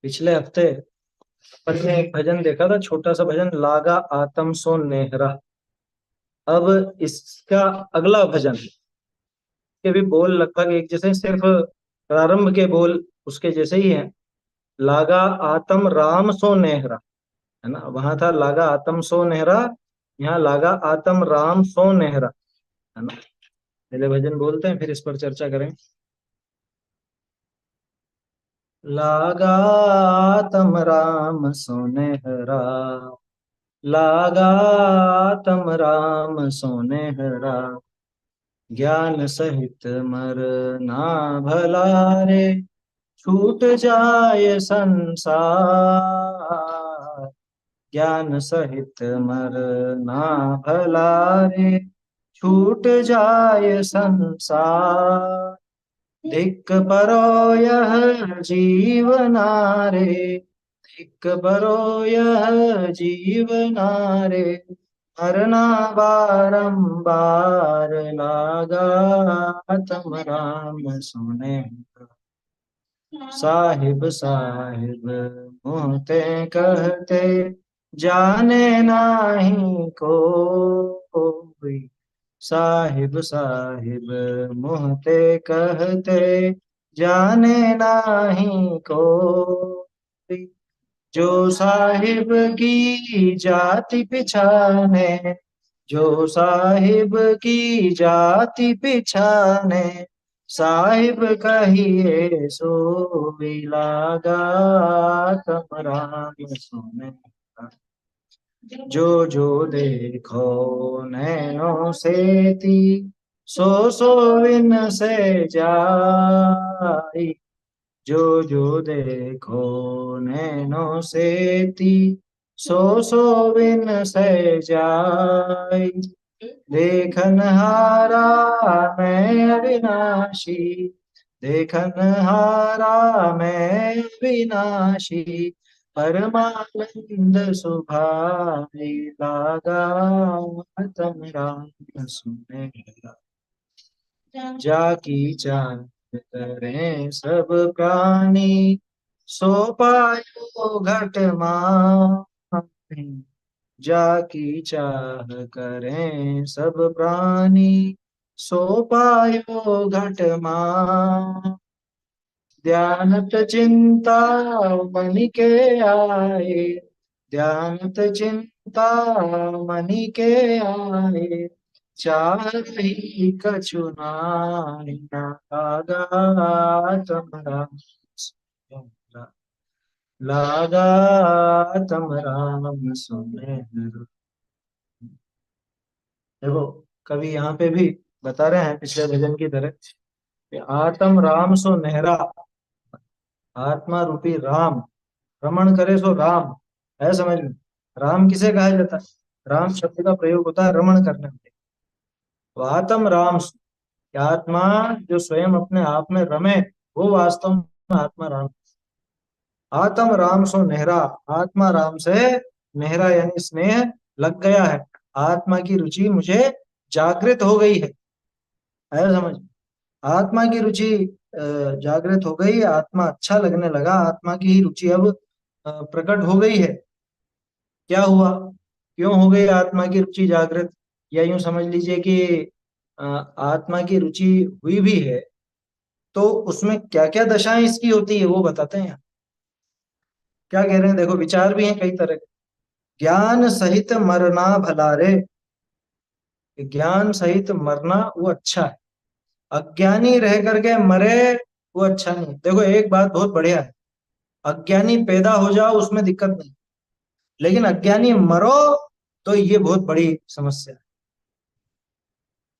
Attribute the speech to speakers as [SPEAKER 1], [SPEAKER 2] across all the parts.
[SPEAKER 1] पिछले हफ्ते अपन ने एक भजन देखा था, छोटा सा भजन, लागा आतम सो नेहरा। अब इसका अगला भजन के भी बोल लगभग एक जैसे, सिर्फ प्रारंभ के बोल उसके जैसे ही हैं। लागा आतम राम सो नेहरा, है ना। वहां था लागा आतम सो नेहरा, यहाँ लागा आतम राम सो नेहरा, है ना। पहले भजन बोलते हैं, फिर इस पर चर्चा करें। लागा आतम राम सो नेहरा, लागा तम राम सोने हरा, ज्ञान सहित मरना भला रे, छूट जाए संसार। ज्ञान सहित मरना भला रे, छूट जाए संसार। धिक परो यह जीवनारे, धिक परो यह जीवनारे, मरना बारंबार, लागा तम राम सुने। साहिब साहिब मुहते कहते, जाने नाही कोई। साहिब साहिब मुहते कहते, जाने नाही कोई। जो साहिब की जाति पिछाने, जो साहिब की जाति पिछाने, साहिब कहिए सो भी लागा तम राम सुने। जो जो देखो नैनों से ती, सो सो इन से जाई। जो जो देखो नैनों से ती, सो सो बिन से जाई। देखन हारा मैं अविनाशी, देखन हारा मैं अविनाशी, परमानंद सुभाई, लागा तम राम सुने। जाकी चाह करें सब प्राणी, सो पायो घट माही। जाकी चाह करें सब प्राणी, सो पायो घट माही। ध्यानत चिंता मन के आए, ध्यानत चिंता मन के आए, चाही कछु नाहि, लागा तम राम सुने। लागा तम राम सुने। देखो, कवि यहाँ पे भी बता रहे हैं पिछले भजन की तरह कि आत्म राम सो नेहरा, आत्मा रूपी राम रमण करे सो राम, है समझ में। राम किसे कहा जाता है? राम शब्द का प्रयोग होता है रमण करने में। तो आत्म राम, कि आत्मा जो स्वयं अपने आप में रमे, वो वास्तव में आत्मा राम। आत्म राम सो नेहरा, आत्मा राम से नेहरा यानी स्नेह लग गया है। आत्मा की रुचि मुझे जागृत हो गई है समझ। आत्मा की रुचि जागृत हो गई, आत्मा अच्छा लगने लगा, आत्मा की ही रुचि अब प्रकट हो गई है। क्या हुआ, क्यों हो गई आत्मा की रुचि जागृत? या यूं समझ लीजिए कि आत्मा की रुचि हुई भी है, तो उसमें क्या क्या दशाएं इसकी होती है वो बताते हैं। क्या कह रहे हैं, देखो, विचार भी हैं कई तरह के। ज्ञान सहित मरना भला रे, ज्ञान सहित मरना वो अच्छा है। अज्ञानी रह करके मरे वो अच्छा नहीं। देखो, एक बात बहुत बढ़िया है, अज्ञानी पैदा हो जाओ उसमें दिक्कत नहीं, लेकिन अज्ञानी मरो तो ये बहुत बड़ी समस्या है।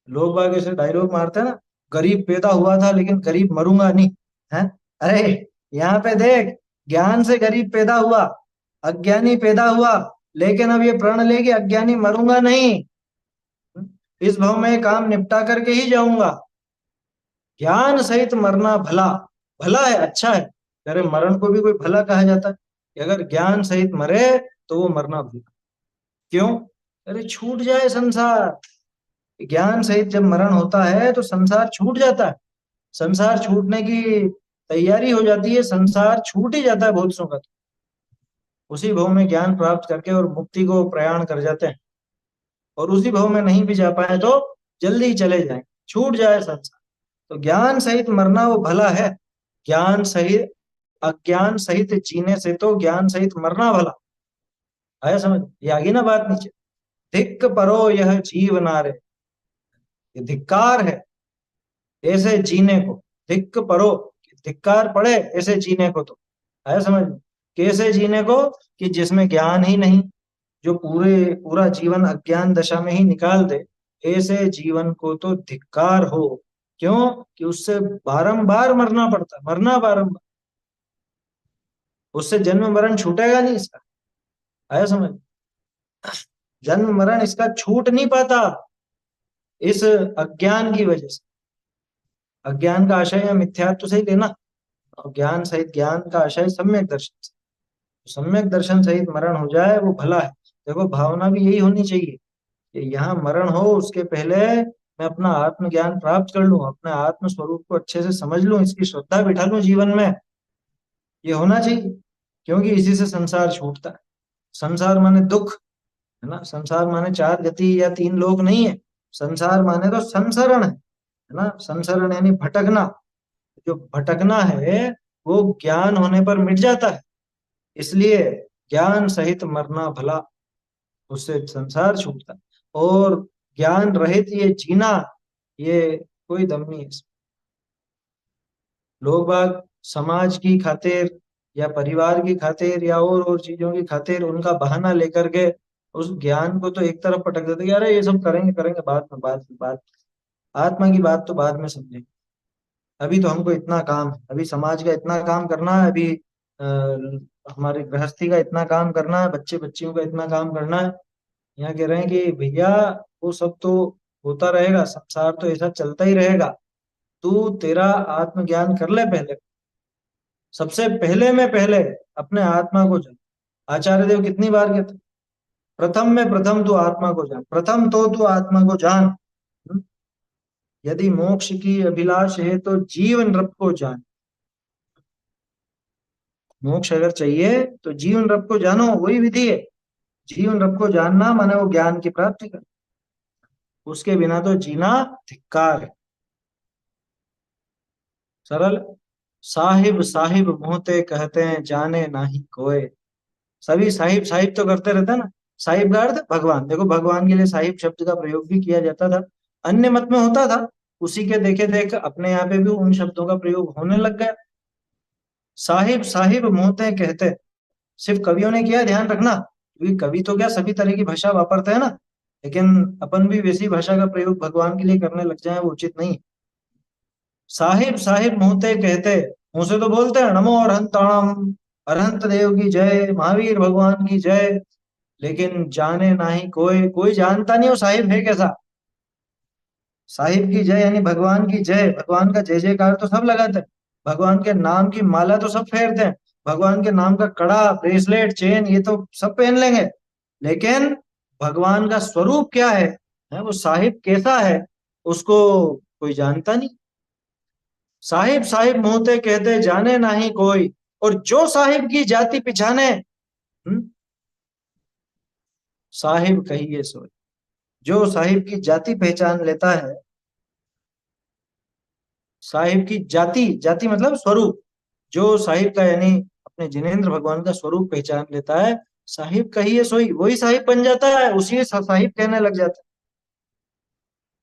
[SPEAKER 1] लोग बाग ऐसे डायलॉग मारते हैं ना, गरीब पैदा हुआ था लेकिन गरीब मरूंगा नहीं, है। अरे, यहाँ पे देख, ज्ञान से गरीब पैदा हुआ, अज्ञानी पैदा हुआ, लेकिन अब ये प्रण ले कि अज्ञानी मरूंगा नहीं, इस भव में काम निपटा करके ही जाऊंगा। ज्ञान सहित मरना भला, भला है, अच्छा है। अरे, मरण को भी कोई भला कहा जाता है कि अगर ज्ञान सहित मरे तो वो मरना भला। क्यों? अरे, छूट जाए संसार। ज्ञान सहित जब मरण होता है तो संसार छूट जाता है। संसार छूटने की तैयारी हो जाती है, संसार छूट ही जाता है भूतों का, उसी भव में ज्ञान प्राप्त करके और मुक्ति को प्रयाण कर जाते हैं। और उसी भव में नहीं भी जा पाए तो जल्दी ही चले जाएं, छूट जाए संसार। तो ज्ञान सहित मरना वो भला है, ज्ञान सहित, अज्ञान सहित जीने से तो ज्ञान सहित मरना भला। आया समझ? ये आगे ना बात नीचे, धिक्क परो यह जीव नारे, ये धिक्कार है ऐसे जीने को, धिक्क परो, धिक्कार पड़े ऐसे जीने को। तो आया समझ में? कैसे जीने को? कि जिसमें ज्ञान ही नहीं, जो पूरा जीवन अज्ञान दशा में ही निकाल दे, ऐसे जीवन को तो धिक्कार हो। क्यों? कि उससे बारंबार मरना पड़ता, मरना बारंबार, उससे जन्म मरण छूटेगा नहीं इसका। आया समझ? जन्म मरण इसका छूट नहीं पाता इस अज्ञान की वजह से। अज्ञान का आशय या मिथ्यात्व से ही लेना, और ज्ञान सहित, ज्ञान का आशय सम्यक दर्शन से। तो सम्यक दर्शन सहित मरण हो जाए वो भला है। देखो भावना भी यही होनी चाहिए कि यहाँ मरण हो उसके पहले मैं अपना आत्मज्ञान प्राप्त कर लूं, अपने आत्म स्वरूप को अच्छे से समझ लूं, इसकी श्रद्धा बिठा लूं जीवन में, ये होना चाहिए। क्योंकि इसी से संसार छूटता है। संसार माने दुख, है ना? संसार माने चार गति या तीन लोक नहीं है। संसार माने तो संसरण है ना? संसरण यानी भटकना। जो भटकना है वो ज्ञान होने पर मिट जाता है। इसलिए ज्ञान सहित मरना भला, उससे संसार छूटता है। और ज्ञान रहित ये जीना, ये कोई दम नहीं है इसमें। लोग बाग समाज की खातिर या परिवार की खातिर या और चीजों की खातिर उनका बहाना लेकर के उस ज्ञान को तो एक तरफ पटक देते कि अरे ये सब करेंगे करेंगे बाद में, बाद आत्मा की बात तो बाद में समझेंगे, अभी तो हमको इतना काम है, अभी समाज का इतना काम करना है, अभी हमारे गृहस्थी का इतना काम करना है, बच्चे बच्चियों का इतना काम करना है। यहाँ कह रहे हैं कि भैया वो सब तो होता रहेगा, संसार तो ऐसा चलता ही रहेगा, तू तेरा आत्मज्ञान कर ले पहले। सबसे पहले में पहले अपने आत्मा को जान। आचार्य देव कितनी बार कहते, प्रथम में प्रथम तू आत्मा को जान, प्रथम तो तू आत्मा को जान। यदि मोक्ष की अभिलाष है तो जीवन रब को जान। मोक्ष अगर चाहिए तो जीवन रब को जानो, वही विधि है। जीवन रब को जानना माने वो ज्ञान की प्राप्ति कर, उसके बिना तो जीना धिक्कार है। सरल। साहिब साहिब मोहते कहते हैं जाने नाही कोय। सभी साहिब साहिब तो करते रहते हैं ना। साहिब का अर्थ भगवान। देखो भगवान के लिए साहिब शब्द का प्रयोग भी किया जाता था, अन्य मत में होता था, उसी के देखे देख अपने यहाँ पे भी उन शब्दों का प्रयोग होने लग गया। साहिब साहिब मोहते कहते, सिर्फ कवियों ने किया, ध्यान रखना, क्योंकि कवि तो क्या सभी तरह की भाषा वापरते हैं ना, लेकिन अपन भी वैसी भाषा का प्रयोग भगवान के लिए करने लग जाए वो उचित नहीं। साहिब साहिब मुंहते कहते, मुंह से तो बोलते हैं नमो अरहंताणम, अरहंत देव की जय, महावीर भगवान की जय, लेकिन जाने नाही कोई, कोई जानता नहीं वो साहिब है कैसा। साहिब की जय यानी भगवान की जय, भगवान का जय जयकार तो सब लगाते हैं, भगवान के नाम की माला तो सब फेरते हैं, भगवान के नाम का कड़ा ब्रेसलेट चेन ये तो सब पहन लेंगे, लेकिन भगवान का स्वरूप क्या है वो साहिब कैसा है, उसको कोई जानता नहीं। साहिब साहिब मोहते कहते जाने नहीं कोई, और जो साहिब की जाति पिछाने, साहिब कहिए सोई। जो साहिब की जाति पहचान लेता है, साहिब की जाति, जाति मतलब स्वरूप, जो साहिब का यानी अपने जिनेंद्र भगवान का स्वरूप पहचान लेता है, साहिब कहिए सोई, वही साहिब बन जाता है, उसी साहिब कहने लग जाता है।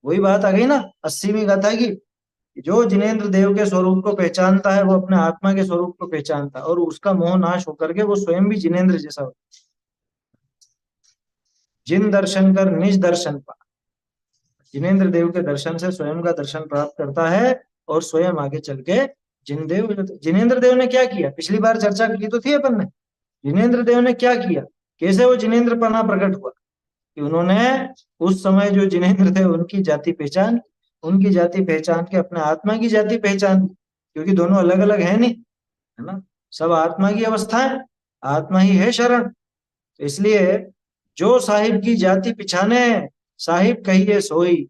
[SPEAKER 1] वही बात आ गई ना 80वीं गाथा की, जो जिनेंद्र देव के स्वरूप को पहचानता है वो अपने आत्मा के स्वरूप को पहचानता है, और उसका मोह नाश होकर के वो स्वयं भी जिनेंद्र जैसा होता है। जिन दर्शन कर निज दर्शन पा, जिनेंद्र देव के दर्शन से स्वयं का दर्शन प्राप्त करता है, और स्वयं आगे चल के जिनेंद्र देव ने क्या किया, पिछली बार चर्चा की तो थी अपन ने। जिनेंद्र देव ने क्या किया, कैसे वो जिनेंद्र पना प्रकट हुआ, कि उन्होंने उस समय जो जिनेंद्र थे उनकी जाति पहचान, उनकी जाति पहचान के अपने आत्मा की जाति पहचान, क्योंकि दोनों अलग अलग है नहीं, है ना, सब आत्मा की अवस्था है, आत्मा ही है शरण। तो इसलिए जो साहिब की जाति पिछाने, साहिब कहिए सोई,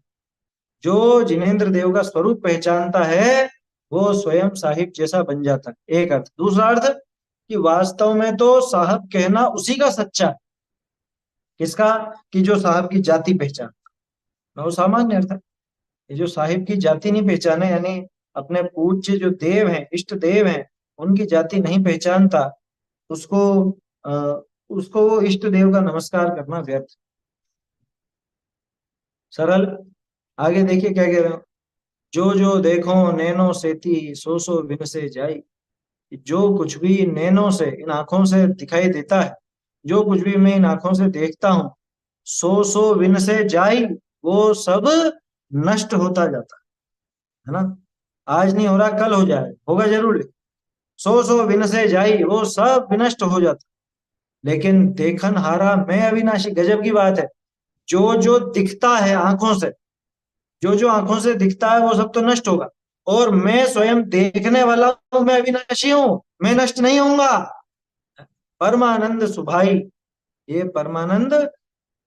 [SPEAKER 1] जो जिनेंद्र देव का स्वरूप पहचानता है वो स्वयं साहिब जैसा बन जाता है, एक अर्थ। दूसरा अर्थ कि वास्तव में तो साहब कहना उसी का सच्चा है। किसका? कि जो साहब की जाति पहचान, वो सामान्य अर्थ है। ये जो साहिब की जाति नहीं पहचाने, यानी अपने पूज्य जो देव हैं, इष्ट देव हैं, उनकी जाति नहीं पहचानता, उसको उसको वो इष्ट देव का नमस्कार करना व्यर्थ। सरल। आगे देखिए क्या कह रहे हो। जो देखो नैनो सेती सो सो विन से जाई। जो कुछ भी इन नैनों से, इन आंखों से दिखाई देता है, जो कुछ भी मैं इन आंखों से देखता हूँ, सो सो विन से जाई, वो सब नष्ट होता जाता है ना। आज नहीं हो रहा, कल हो जाए, होगा जरूर। सो सो विन से जाई, वो सब विनष्ट हो जाता। लेकिन देखन हारा मैं अविनाशी, गजब की बात है। जो जो दिखता है आंखों से, जो जो आंखों से दिखता है, वो सब तो नष्ट होगा। और मैं स्वयं देखने वाला हूं, मैं अविनाशी हूं, मैं नष्ट नहीं होऊंगा। परमानंद सुभाई, ये परमानंद,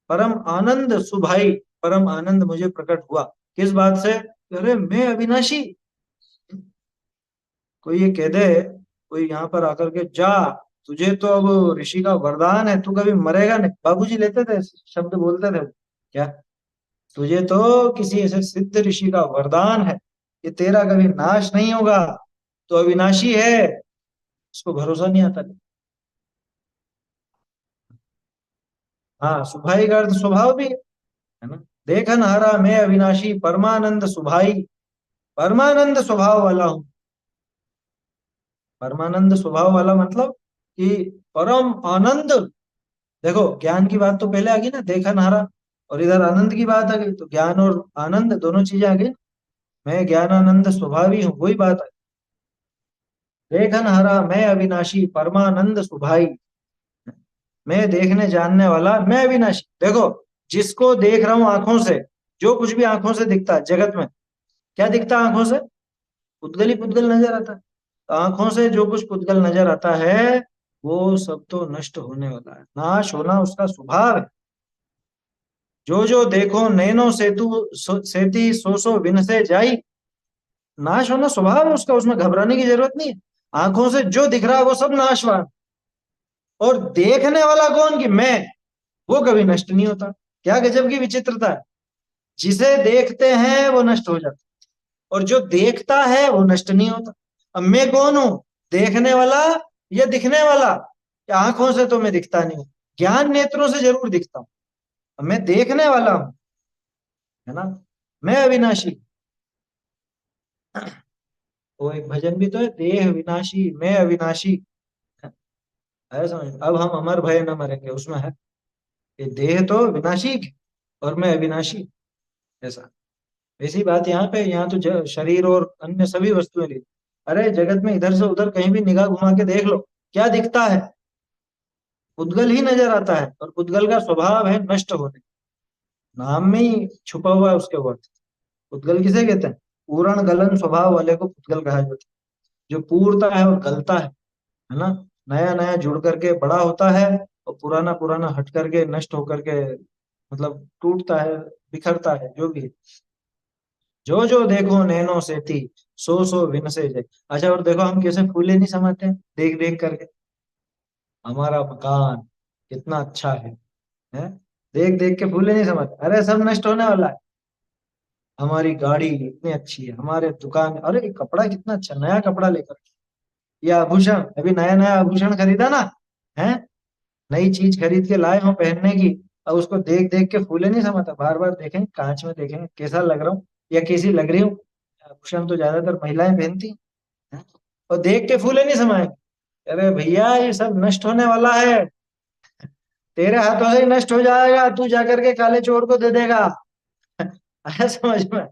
[SPEAKER 1] परम आनंद सुभाई, परम आनंद मुझे प्रकट हुआ। किस बात से? अरे मैं अविनाशी। कोई ये कह दे, कोई यहाँ पर आकर के, जा तुझे तो अब ऋषि का वरदान है, तू कभी मरेगा नहीं, बाबूजी लेते थे शब्द, बोलते थे क्या, तुझे तो किसी ऐसे सिद्ध ऋषि का वरदान है कि तेरा कभी नाश नहीं होगा, तो अविनाशी है। उसको भरोसा नहीं आता। हाँ, सुभाई का अर्थ स्वभाव भी है ना। देखन हारा मैं अविनाशी परमानंद सुभाई, परमानंद स्वभाव वाला हूँ। परमानंद स्वभाव वाला मतलब कि परम आनंद। देखो ज्ञान की बात तो पहले आ गई ना, देखन हारा, और इधर आनंद की बात आ गई, तो ज्ञान और आनंद दोनों चीजें आ गई। मैं ज्ञानानंद स्वभावी हूँ, वही बात है। देखन हारा मैं अविनाशी परमानंद सुभाई, मैं देखने जानने वाला, मैं अविनाशी। देखो, जिसको देख रहा हूं आंखों से, जो कुछ भी आंखों से दिखता है जगत में, क्या दिखता है आंखों से? पुद्गल ही पुद्गल नजर आता है। तो आंखों से जो कुछ पुद्गल नजर आता है, वो सब तो नष्ट होने वाला है, नाश होना उसका स्वभाव है। जो देखो नैनो सेती सो सो विन से जाई, नाश होना स्वभाव है उसका, उसमें घबराने की जरूरत नहीं है। आंखों से जो दिख रहा है वो सब नाशवान। और देखने वाला कौन? कि मैं, वो कभी नष्ट नहीं होता। क्या गजब की विचित्रता है। जिसे देखते हैं वो नष्ट हो जाता है, और जो देखता है वो नष्ट नहीं होता। अब मैं कौन हूं? देखने वाला या दिखने वाला? या आंखों से तो मैं दिखता नहीं हूं, ज्ञान नेत्रों से जरूर दिखता हूं। अब मैं देखने वाला हूं, है ना। मैं अविनाशी। वो एक भजन भी तो है, देह विनाशी मैं अविनाशी। है समझ? अब हम अमर भय न मरेंगे, उसमें है ये देह तो विनाशी है, और मैं अविनाशी। ऐसा, ऐसी बात यहाँ पे, यहाँ तो शरीर और अन्य सभी वस्तुएं ली। अरे जगत में इधर से उधर कहीं भी निगाह घुमा के देख लो, क्या दिखता है? पुद्गल ही नजर आता है, और पुद्गल का स्वभाव है नष्ट होने। नाम में ही छुपा हुआ है उसके वर्थ। पुद्गल किसे कहते हैं? पूर्ण गलन स्वभाव वाले को पुद्गल कहा जाता है। जो पूरता है और गलता है ना। नया नया जुड़ करके बड़ा होता है, और पुराना पुराना हट करके नष्ट होकर के, मतलब टूटता है, बिखरता है, जो भी है। जो देखो नैनो से थी, सो विन से जाए। अच्छा, और देखो हम कैसे फूले नहीं समाते हैं, देख देख करके। हमारा मकान कितना अच्छा है? देख देख के फूले नहीं समाते, अरे सब नष्ट होने वाला है। हमारी गाड़ी इतनी अच्छी है, हमारे दुकान, अरे ये कपड़ा कितना अच्छा, नया कपड़ा लेकर, ये आभूषण, अभी नया नया आभूषण खरीदा ना, है, नई चीज खरीद के लाए हो पहनने की। अब उसको देख देख के फूले नहीं समाता, बार बार देखें, कांच में देखें कैसा लग रहा हूँ, या कैसी लग रही हूँ। आभूषण तो ज्यादातर महिलाएं पहनती हैं, और देख के फूले नहीं समाए। अरे भैया ये सब नष्ट होने वाला है, तेरे हाथों से ही नष्ट हो जाएगा, तू जाकर के काले चोर को दे देगा। आया समझ में?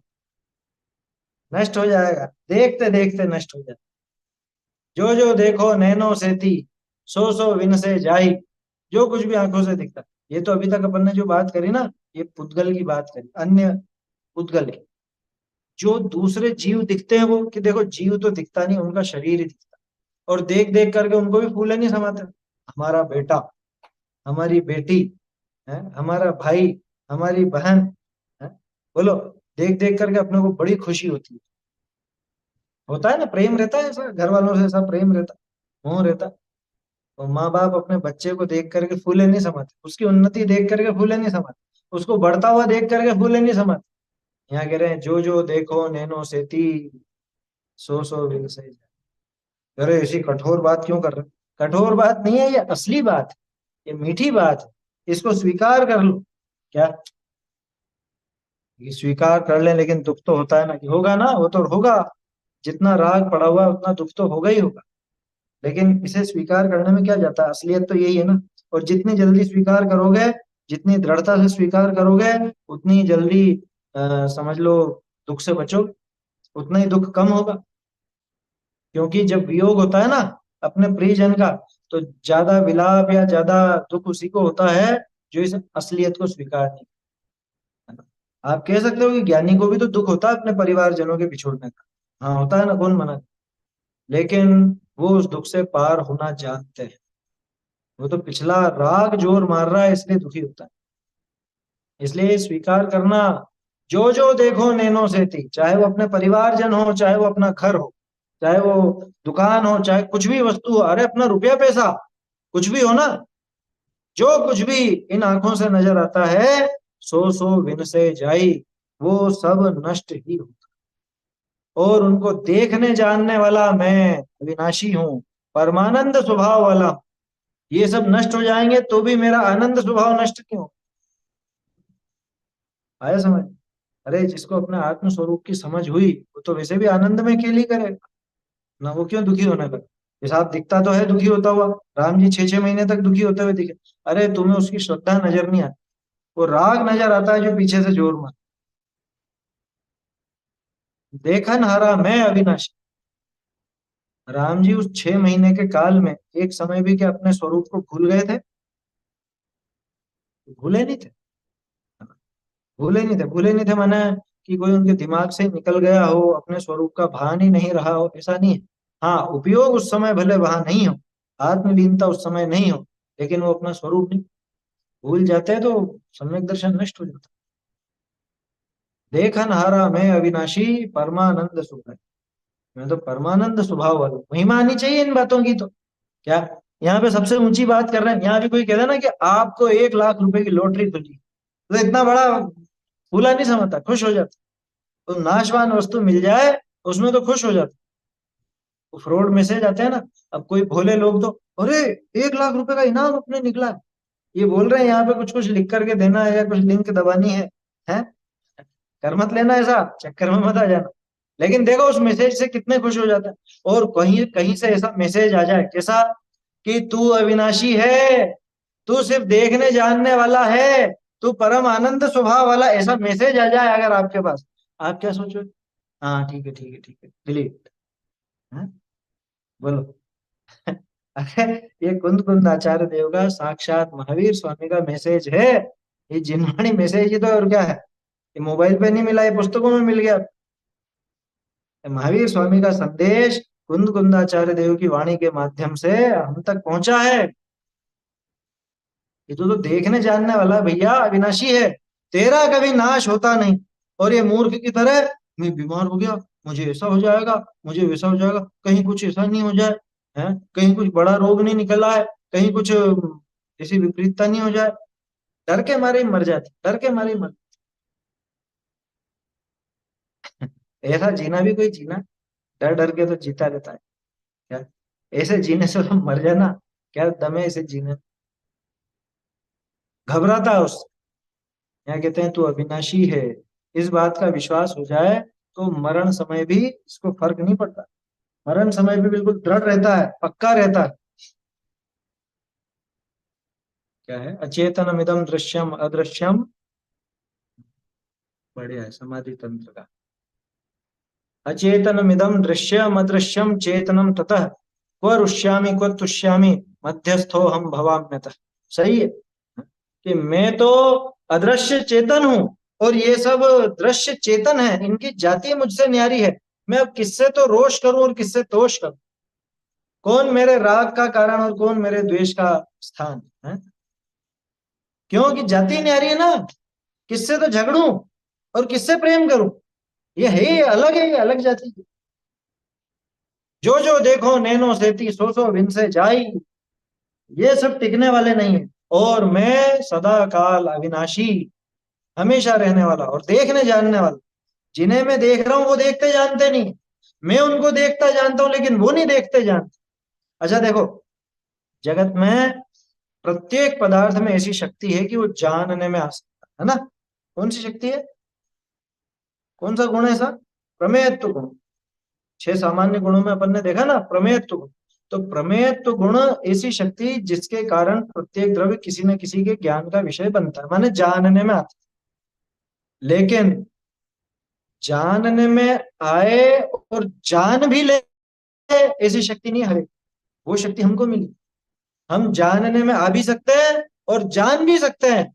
[SPEAKER 1] नष्ट हो जाएगा, देखते देखते नष्ट हो जाएगा। जो देखो नैनो से थी, सो विन से जाई। जो कुछ भी आंखों से दिखता, ये तो अभी तक अपन ने जो बात करी ना, ये पुद्गल की बात करी, अन्य पुद्गल की। जो दूसरे जीव दिखते हैं, वो कि देखो जीव तो दिखता नहीं, उनका शरीर ही दिखता है, और देख देख करके उनको भी फूले नहीं समाते। हमारा बेटा, हमारी बेटी, है, हमारा भाई, हमारी बहन, है, बोलो, देख देख करके अपने को बड़ी खुशी होती है। होता है ना, प्रेम रहता है ऐसा, घर वालों से ऐसा प्रेम रहता, मोह रहता। तो माँ बाप अपने बच्चे को देख करके फूले नहीं समाते, उसकी उन्नति देख करके फूले नहीं समाते, उसको बढ़ता हुआ देख करके फूले नहीं समाते। यहाँ कह रहे हैं जो जो देखो नैनो सेती, सो सो विल से। अरे ऐसी कठोर बात क्यों कर रहे हो? कठोर बात नहीं है, ये असली बात है, ये मीठी बात है, इसको स्वीकार कर लो। क्या? ये स्वीकार कर लें, लेकिन दुख तो होता है ना, कि होगा ना, वो तो होगा। जितना राग पड़ा हुआ है उतना दुख तो होगा ही होगा। लेकिन इसे स्वीकार करने में क्या जाता है, असलियत तो यही है ना। और जितनी जल्दी स्वीकार करोगे, जितनी दृढ़ता से स्वीकार करोगे, उतनी जल्दी समझ लो दुख से बचोगे, उतना ही दुख कम होगा। क्योंकि जब वियोग होता है ना अपने प्रियजन का, तो ज्यादा विलाप या ज्यादा दुख उसी को होता है जो इस असलियत को स्वीकार नहीं करता। आप कह सकते हो कि ज्ञानी को भी तो दुख होता है अपने परिवारजनों के बिछोड़ने का। हाँ होता है ना, कौन मना। लेकिन वो उस दुख से पार होना जानते हैं। वो तो पिछला राग जोर मार रहा है इसलिए दुखी होता है। इसलिए स्वीकार करना, जो जो देखो नैनो से थी, चाहे वो अपने परिवारजन हो, चाहे वो अपना घर हो, चाहे वो दुकान हो, चाहे कुछ भी वस्तु हो, अरे अपना रुपया पैसा कुछ भी हो ना, जो कुछ भी इन आंखों से नजर आता है, सो सो विन से जाई, वो सब नष्ट ही हो। और उनको देखने जानने वाला मैं अविनाशी हूँ, परमानंद स्वभाव वाला हूं। ये सब नष्ट हो जाएंगे तो भी मेरा आनंद स्वभाव नष्ट क्यों? आया समझ? अरे जिसको अपने आत्म स्वरूप की समझ हुई, वो तो वैसे भी आनंद में खेल ही करेगा ना, वो क्यों दुखी होने लगा? हिसाब दिखता तो है दुखी होता हुआ, राम जी 6 6 महीने तक दुखी होते हुए दिखे। अरे तुम्हें उसकी श्रद्धा नजर नहीं आती, वो राग नजर आता है जो पीछे से जोर मार। देखन हारा मैं अविनाशी। राम जी उस 6 महीने के काल में एक समय भी क्या अपने स्वरूप को भूल गए थे? भूले नहीं थे। भूले नहीं थे, भूले नहीं थे माने कि कोई उनके दिमाग से निकल गया हो, अपने स्वरूप का भान ही नहीं रहा हो, ऐसा नहीं है। हाँ उपयोग उस समय भले वहां नहीं हो, आत्मलीनता उस समय नहीं हो, लेकिन वो अपना स्वरूप नहीं भूल जाते हैं, तो सम्यक दर्शन नष्ट हो जाता है। देखन हारा मैं अविनाशी, परमानंद सुख है। मैं तो परमानंद स्वभाव वाला हूं। महिमा आनी चाहिए इन बातों की तो। क्या? यहाँ पे सबसे ऊंची बात कर रहे हैं, यहाँ भी कोई कहता ना कि आपको 1 लाख रुपए की लॉटरी खुली, तो इतना बड़ा फूला नहीं समझता, खुश हो जाता। तो नाशवान वस्तु मिल जाए उसमें तो खुश हो जाता। वो फ्रॉड मैसेज आते हैं ना, अब कोई भोले लोग तो, अरे 1 लाख रुपए का इनाम अपने निकला है, ये बोल रहे हैं यहाँ पे कुछ कुछ लिख करके देना है या कुछ लिंक दबानी है। हैं? कर मत लेना, ऐसा चक्कर में मत आ जाना। लेकिन देखो उस मैसेज से कितने खुश हो जाते हैं। और कहीं कहीं से ऐसा मैसेज आ जाए कैसा, कि तू अविनाशी है, तू सिर्फ देखने जानने वाला है, तू परम आनंद स्वभाव वाला, ऐसा मैसेज आ जाए अगर आपके पास, आप क्या सोचो? हाँ ठीक है ठीक है ठीक है, डिलीट। बोलो। अरे ये कुंद कुंद आचार्य देव का साक्षात महावीर स्वामी का मैसेज है। ये जिनवाणी मैसेज ही तो, और क्या है? ये मोबाइल पे नहीं मिला, ये पुस्तकों में मिल गया। महावीर स्वामी का संदेश कुंद कुंदाचार्य देव की वाणी के माध्यम से हम तक पहुंचा है। ये तो देखने जानने वाला भैया अविनाशी है, तेरा कभी नाश होता नहीं। और ये मूर्ख की तरह, मैं बीमार हो गया, मुझे ऐसा हो जाएगा, मुझे वैसा हो जाएगा, कहीं कुछ ऐसा नहीं हो जाए, है कहीं कुछ बड़ा रोग नहीं निकला है, कहीं कुछ ऐसी विपरीतता नहीं हो जाए, डर के मारे ही मर जाती, डर के मारे ही मर। ऐसा जीना भी कोई जीना? डर डर के तो जीता रहता है। क्या? ऐसे जीने से तो मर जाना, क्या दम है ऐसे जीने? घबराता है उससे। यहाँ कहते हैं तू अविनाशी है, इस बात का विश्वास हो जाए तो मरण समय भी इसको फर्क नहीं पड़ता। मरण समय भी बिल्कुल दृढ़ रहता है, पक्का रहता है। क्या है? अचेतनम इदम दृश्यम अदृश्यम। बढ़िया है समाधि तंत्र का। अचेतनम इदम दृश्यम अदृश्यम चेतनम ततः क्व रुष्यामि क्व तुष्यामि मध्यस्थो हम भवाम्यतः। सही है कि मैं तो अदृश्य चेतन हूं, और ये सब दृश्य चेतन है, इनकी जाति मुझसे न्यारी है। मैं अब किससे तो रोष करूं और किससे तोष करूं? कौन मेरे राग का कारण और कौन मेरे द्वेष का स्थान है? क्योंकि जाति न्यारी है ना। किससे तो झगड़ूं और किससे प्रेम करूं? ये है, ये अलग है, ये अलग जाति है। जो जो देखो नैनो सेती सो सो विन से जाई, ये सब टिकने वाले नहीं है। और मैं सदा काल अविनाशी, हमेशा रहने वाला और देखने जानने वाला। जिन्हें मैं देख रहा हूं वो देखते जानते नहीं, मैं उनको देखता जानता हूं लेकिन वो नहीं देखते जानते। अच्छा देखो, जगत में प्रत्येक पदार्थ में ऐसी शक्ति है कि वो जानने में आ सकता है ना। कौन सी शक्ति है? कौन सा गुण है ऐसा? प्रमेयत्व गुण। छह सामान्य गुणों में अपन ने देखा ना प्रमेयत्व गुण। तो प्रमेयत्व गुण ऐसी शक्ति जिसके कारण प्रत्येक द्रव्य किसी न किसी के ज्ञान का विषय बनता है, माने जानने में आता है। लेकिन जानने में आए और जान भी ले, ऐसी शक्ति नहीं है हरे। वो शक्ति हमको मिली। हम जानने में आ भी सकते हैं और जान भी सकते हैं।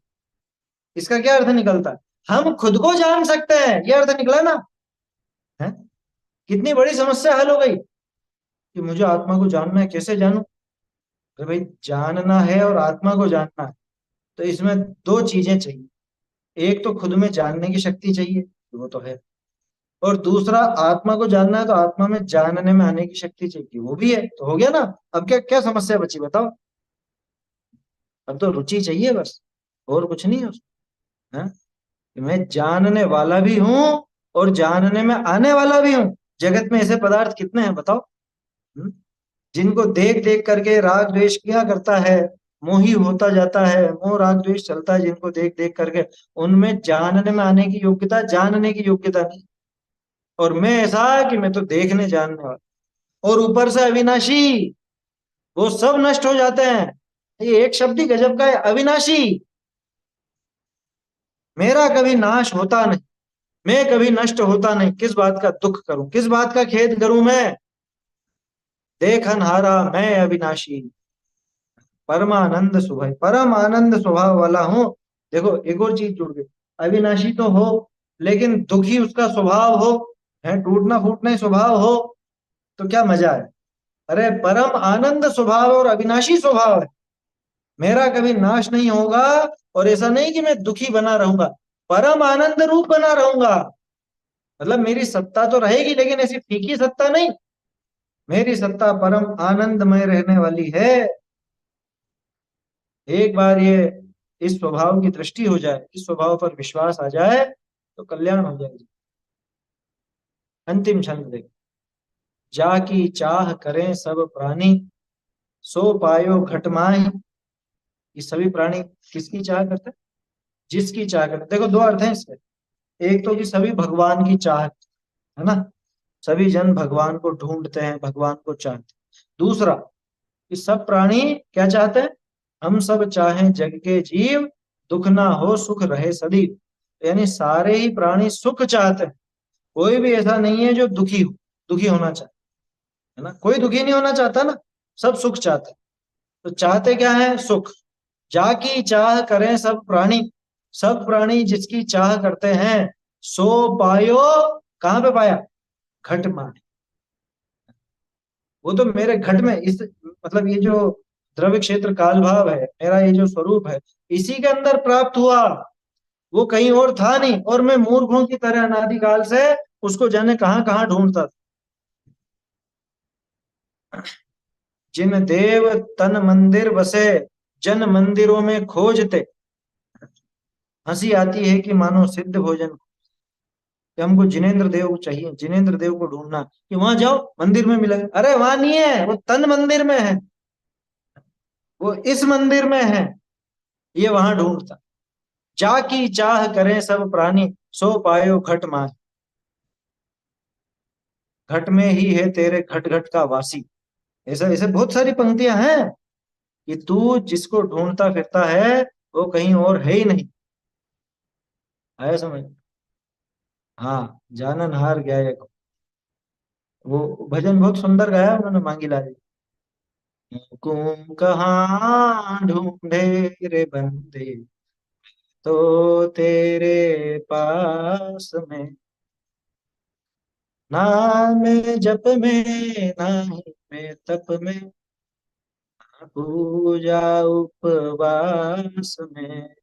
[SPEAKER 1] इसका क्या अर्थ निकलता है? हम खुद को जान सकते हैं, ये अर्थ निकला ना है। कितनी बड़ी समस्या हल हो गई कि मुझे आत्मा को जानना है, कैसे जानूं? अरे भाई, जानना है और आत्मा को जानना है तो इसमें दो चीजें चाहिए। एक तो खुद में जानने की शक्ति चाहिए, वो तो है। और दूसरा, आत्मा को जानना है तो आत्मा में जानने में आने की शक्ति चाहिए, वो भी है। तो हो गया ना। अब क्या क्या समस्या बची बताओ? अब तो रुचि चाहिए बस, और कुछ नहीं है उसमें। हाँ? कि मैं जानने वाला भी हूं और जानने में आने वाला भी हूं। जगत में ऐसे पदार्थ कितने हैं बताओ? हम्म? जिनको देख देख करके राग द्वेष किया करता है, मोही होता जाता है, मोह राग द्वेष चलता है जिनको देख देख करके, उनमें जानने में आने की योग्यता, जानने की योग्यता नहीं। और मैं ऐसा कि मैं तो देखने जानने वाला, और ऊपर से अविनाशी, वो सब नष्ट हो जाते हैं। ये एक शब्द ही गजब का है, अविनाशी। मेरा कभी नाश होता नहीं, मैं कभी नष्ट होता नहीं। किस बात का दुख करूं, किस बात का खेद करूं मैं? देखनहारा मैं अविनाशी, परमानंद स्वभाव, परम आनंद स्वभाव वाला हूँ। देखो एक और चीज जुड़ गई, अविनाशी तो हो लेकिन दुखी उसका स्वभाव हो, है टूटना फूटना ही स्वभाव हो, तो क्या मजा है? अरे परम आनंद स्वभाव और अविनाशी स्वभाव है, मेरा कभी नाश नहीं होगा। और ऐसा नहीं कि मैं दुखी बना रहूंगा, परम आनंद रूप बना रहूंगा। मतलब मेरी सत्ता तो रहेगी लेकिन ऐसी फीकी सत्ता नहीं, मेरी सत्ता परम आनंदमय रहने वाली है। एक बार ये इस स्वभाव की दृष्टि हो जाए, इस स्वभाव पर विश्वास आ जाए, तो कल्याण हो जाएगी। अंतिम छंद देख, जाकी चाह करें सब प्राणी, सो पायो घट माही। ये सभी प्राणी किसकी चाह करते हैं? जिसकी चाह करते हैं। देखो दो अर्थ है इसके। एक तो कि सभी भगवान की चाह, है ना, सभी जन भगवान को ढूंढते हैं, भगवान को चाहते हैं। दूसरा, कि सब प्राणी क्या चाहते हैं? हम सब चाहें जग के जीव, दुख ना हो सुख रहे सदैव। यानी सारे ही प्राणी सुख चाहते हैं, कोई भी ऐसा नहीं है जो दुखी हो, दुखी होना चाहता है ना, कोई दुखी नहीं होना चाहता ना, सब सुख चाहते हैं। तो चाहते क्या है? सुख। जाकी चाह करें सब प्राणी, सब प्राणी जिसकी चाह करते हैं, सो पायो, कहाँ पे पाया? घट माने। वो तो मेरे घट में, इस मतलब ये जो द्रव्य क्षेत्र काल भाव है, मेरा ये जो स्वरूप है, इसी के अंदर प्राप्त हुआ, वो कहीं और था नहीं। और मैं मूर्खों की तरह अनादिकाल से उसको जाने कहाँ कहाँ ढूंढता था। जिन देव तन मंदिर बसे, जन मंदिरों में खोजते। हंसी आती है कि मानो सिद्ध भोजन, कि हमको जिनेंद्र देव को चाहिए, जिनेंद्र देव को ढूंढना, कि वहां जाओ मंदिर में मिलेगा। अरे वहां नहीं है, वो तन मंदिर में है, वो इस मंदिर में है, ये वहां ढूंढता। जाकी चाह करें सब प्राणी, सो पायो घट माही। घट में ही है तेरे घट घट का वासी। ऐसा ऐसे बहुत सारी पंक्तियां हैं कि तू जिसको ढूंढता फिरता है वो कहीं और है ही नहीं। आया समझ? हाँ, जानन हार गया ये। वो भजन बहुत सुंदर गाया उन्होंने, मांगी लाल जी। तुम कहाँ ढूंढे रे बंदे, तो तेरे पास में, ना मैं जप में ना ही मैं तप में, ना पूजा उपवास में।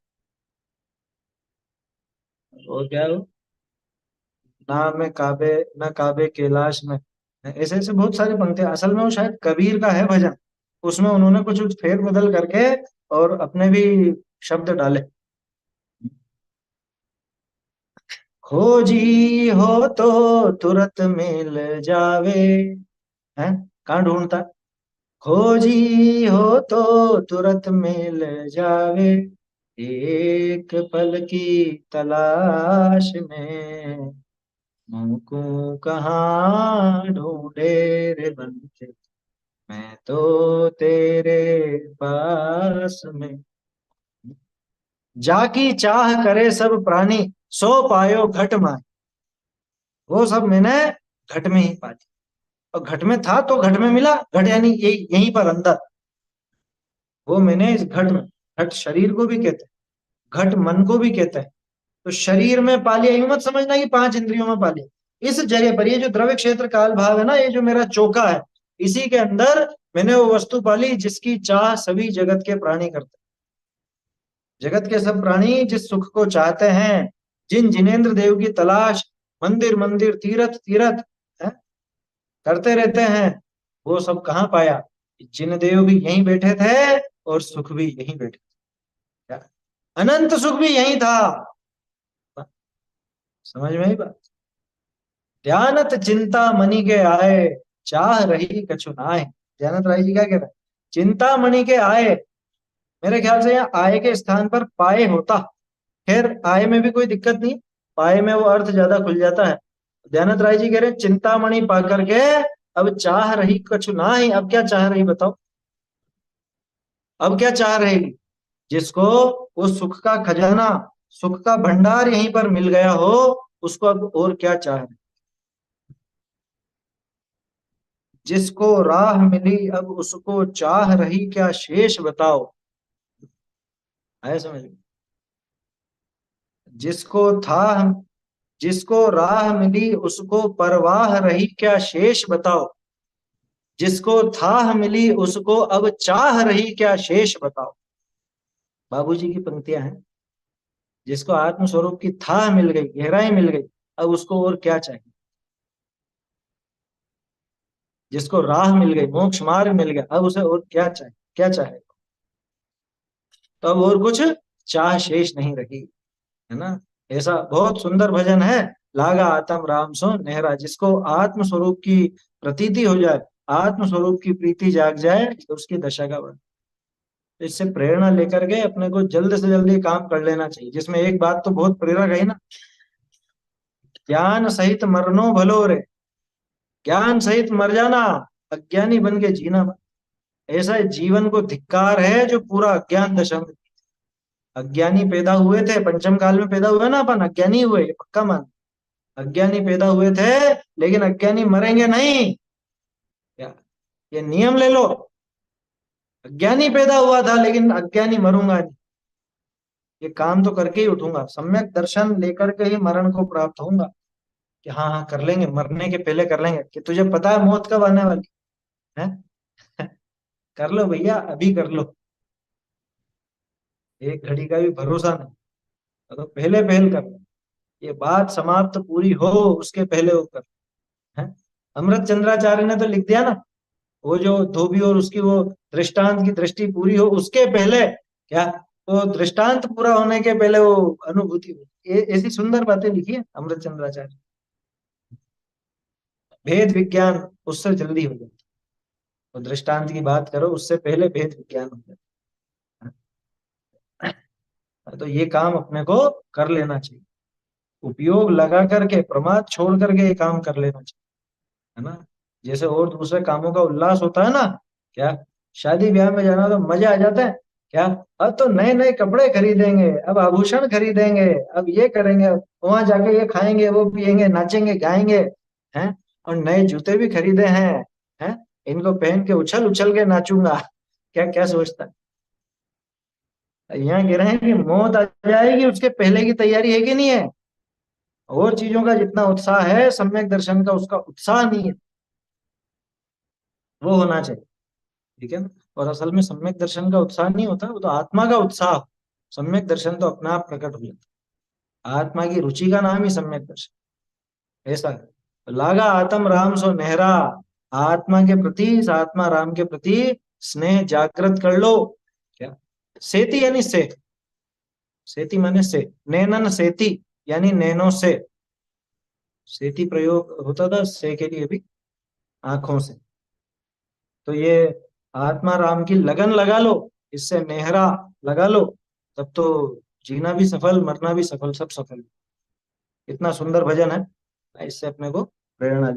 [SPEAKER 1] वो क्या हो? ना मैं काबे, ना काबे कैलाश में, ऐसे ऐसे बहुत सारी पंक्तियां, असल में वो शायद कबीर का है भजन, उसमें उन्होंने कुछ फेर बदल करके और अपने भी शब्द डाले। खोजी हो तो तुरंत मिल जावे, है, कहाँ ढूंढता। खोजी हो तो तुरंत मिल जावे, एक पल की तलाश में मुझको कहाँ ढूंढे रे बंदे, मैं तो तेरे पास में। जाकी चाह करे सब प्राणी, सो पायो घट माय। वो सब मैंने घट में ही पा लिया, और घट में था तो घट में मिला, घट यानी यही यहीं पर अंदर, वो मैंने इस घट में, घट शरीर को भी कहते हैं, घट मन को भी कहते हैं। तो शरीर में पा लिया, यूं मत समझना कि पांच इंद्रियों में पा लिया, इस जगह पर ये जो द्रव्य क्षेत्र काल भाव है ना, ये जो मेरा चौका है, इसी के अंदर मैंने वो वस्तु पाली जिसकी चाह सभी जगत के प्राणी करते हैं। जगत के सब प्राणी जिस सुख को चाहते हैं, जिन जिनेन्द्र देव की तलाश मंदिर मंदिर तीरथ तीरथ है, करते रहते हैं, वो सब कहाँ पाया। जिन देव भी यहीं बैठे थे और सुख भी यहीं बैठे थे, अनंत सुख भी यहीं था। समझ में आई बात। ध्यानत चिंता मणि के आए, चाह रही कछु नाय। ध्यानत राय जी क्या कह रहे हैं, चिंता मणि के आए, मेरे ख्याल से यहाँ आए के स्थान पर पाए होता। खैर आए में भी कोई दिक्कत नहीं, पाए में वो अर्थ ज्यादा खुल जाता है। ध्यानत राय जी कह रहे हैं चिंतामणि पा करके अब चाह रही कछु नाय। अब क्या चाह रही बताओ, अब क्या चाह रहेगी। जिसको वो सुख का खजाना, सुख का भंडार यहीं पर मिल गया हो, उसको अब और क्या चाह रही। जिसको राह मिली अब उसको चाह रही क्या शेष बताओ। आए समझ में? जिसको था, जिसको राह मिली उसको परवाह रही क्या शेष बताओ। जिसको थाह मिली उसको अब चाह रही क्या शेष बताओ। बाबूजी की पंक्तियां हैं। जिसको आत्म स्वरूप की थाह मिल गई, गहराई मिल गई, अब उसको और क्या चाहिए। जिसको राह मिल गई, मोक्ष मार्ग मिल गया, अब उसे और क्या चाहिए, क्या चाहे। तो अब और कुछ चाह शेष नहीं रही, है ना। ऐसा बहुत सुंदर भजन है, लागा आत्म राम सो नेहरा। जिसको आत्म स्वरूप की प्रतीति हो जाए, आत्म स्वरूप की प्रीति जाग जाए, तो उसकी दशा का वर्णन। तो इससे प्रेरणा लेकर के अपने को जल्द से जल्द ये काम कर लेना चाहिए, जिसमें एक बात तो बहुत प्रेरक है ना, ज्ञान सहित मरनो भलो रे। ज्ञान सहित मर जाना, अज्ञानी बन के जीना मत। ऐसा जीवन को धिक्कार है जो पूरा अज्ञान दशा में। अज्ञानी पैदा हुए थे, पंचम काल में पैदा हुए ना अपन, अज्ञानी हुए, ये पक्का मान। अज्ञानी पैदा हुए थे, लेकिन अज्ञानी मरेंगे नहीं। क्या, ये नियम ले लो। अज्ञानी पैदा हुआ था लेकिन अज्ञानी मरूंगा नहीं, ये काम तो करके ही उठूंगा, सम्यक दर्शन लेकर के ही मरण को प्राप्त होऊंगा। कि हाँ हाँ कर लेंगे, मरने के पहले कर लेंगे, कि तुझे पता है मौत कब आने वाली है। कर लो भैया, अभी कर लो। एक घड़ी का भी भरोसा नहीं, तो पहले पहल कर लो। ये बात समाप्त पूरी हो उसके पहले वो कर, है। अमृत चंद्राचार्य ने तो लिख दिया ना, वो जो धोबी और उसकी वो दृष्टांत की दृष्टि पूरी हो उसके पहले, क्या, वो दृष्टांत पूरा होने के पहले वो अनुभूति हो। ये ऐसी सुंदर बातें लिखी है अमृत चंद्राचार्य। भेद विज्ञान उससे जल्दी हो जाता है, तो दृष्टांत की बात करो उससे पहले भेद विज्ञान हो जाता है। तो ये काम अपने को कर लेना चाहिए, उपयोग लगा करके, प्रमाद छोड़ करके ये काम कर लेना चाहिए, है ना। जैसे और दूसरे कामों का उल्लास होता है ना, क्या, शादी ब्याह में जाना तो मजा आ जाता है, क्या, अब तो नए नए कपड़े खरीदेंगे, अब आभूषण खरीदेंगे, अब ये करेंगे, वहां जाके ये खाएंगे, वो पिएंगे, नाचेंगे गाएंगे, हैं, और नए जूते भी खरीदे हैं, इनको पहन के उछल उछल के नाचूंगा। क्या क्या सोचता है। यहाँ कह रहे हैं कि मौत आ जाएगी उसके पहले की तैयारी है कि नहीं है। और चीजों का जितना उत्साह है, सम्यक दर्शन का उसका उत्साह नहीं है, वो होना चाहिए। ठीक है ना। और असल में सम्यक दर्शन का उत्साह नहीं होता, वो तो आत्मा का उत्साह हो। सम्यक दर्शन तो अपने आप प्रकट हो जाता है, आत्मा की रुचि का नाम ही सम्यक दर्शन, ऐसा है। लागा आत्म राम सो नहरा, आत्मा के प्रति, इस आत्मा राम के प्रति स्नेह जागृत कर लो। क्या? सेति यानी से, सेति माने से, नैनन सेति यानी नैनों से, सेति प्रयोग होता था से के लिए भी, आंखों से। तो ये आत्मा राम की लगन लगा लो, इससे नेहरा लगा लो, तब तो जीना भी सफल, मरना भी सफल, सब सफल। इतना सुंदर भजन है, इससे अपने को प्रेरणा